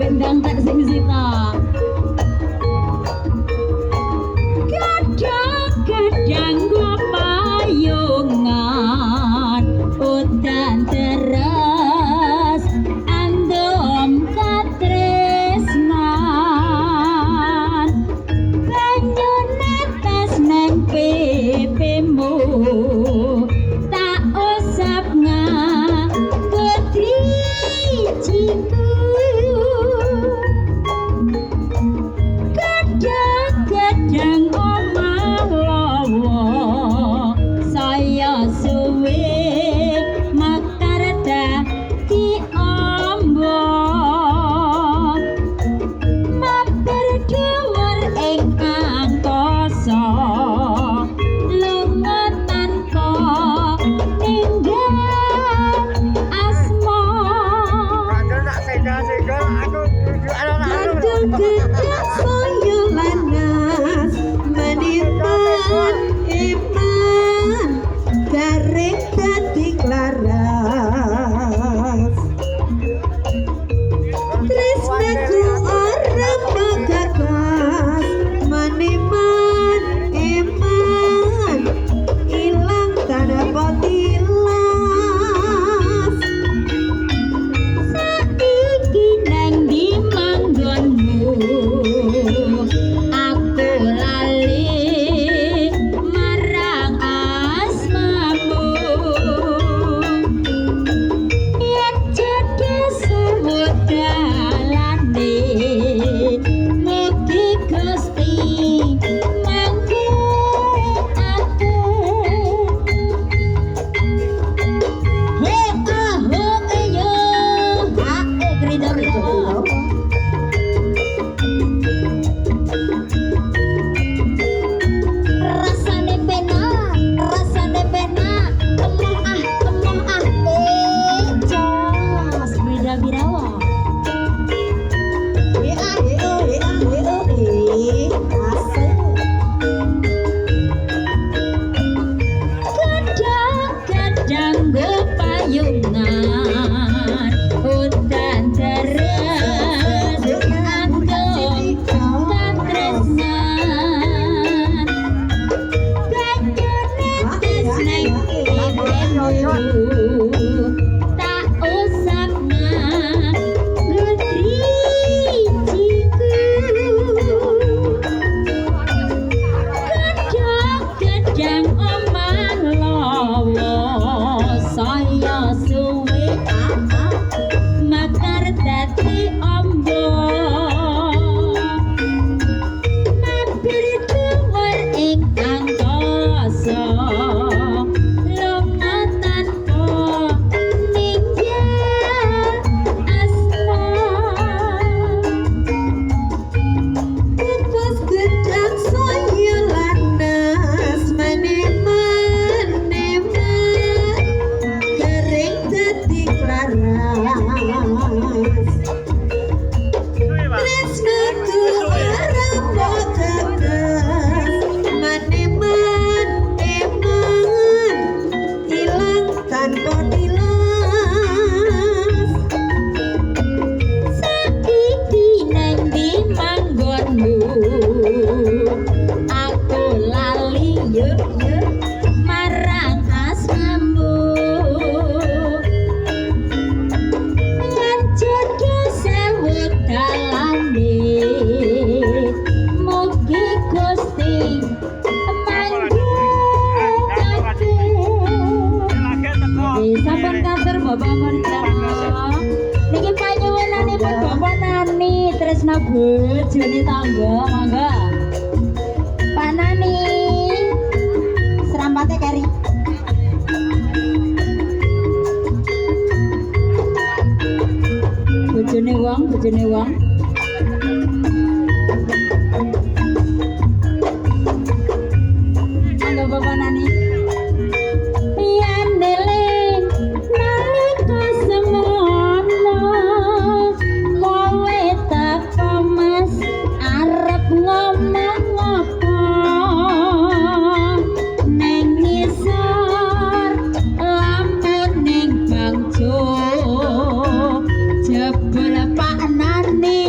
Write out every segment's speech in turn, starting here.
Gendang tak sing sita. Kadang-kadang gua payungan udan terus andom katresnan banyu netes neng pipimu tak usap ngagedhi jiku kadang-kadang omah lawa saya suwe makar dadi ombo mampir dhuwur ing angkasa lunga tanpa tinggal asma Aduh gedak saya lanas menimbang iman garing dadi klaras tresnaku ora pagagas menimbang iman ilang tanpa tilas saiki nang di manggonmu aku lali marang asmamu yen jadi sewut dalane mugi Gusti mangke ate he aho ayo hae gridor itu rasane penak kemong jos beda birawa kadang-kadang gepayungan udan terus andom katresnan banyu netes neng pipimu tak usap ngagedhi jiku kadang-kadang omah lawa saya suwe makar dadi ombo mampir dhuwur ing angkasa lunga tanpa ninggal asma Kukus gedang saya lanas meneman-neman kering dadi klaras tresnaku ora pagagas meneman-neman ilang tanpa tilas saiki nang di manggonmu aku lali yuk marang asmamu yen jodoh sewut dalane mugi Gusti mangke ate sampun kantor Bapak Murja niki panyuwunanipun Bapak Nani tresna bojone tangga mangga Pak Nani serampate keri bojone wong mangga Bapak Nani yen eling nalika semono kowe teko Mas arep ngomong apa neng ngisor lamun ning bangjo jebul Pak Nani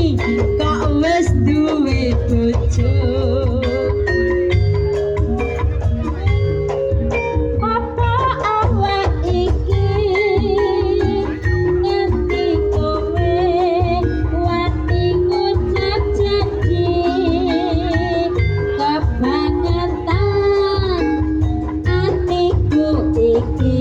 ที่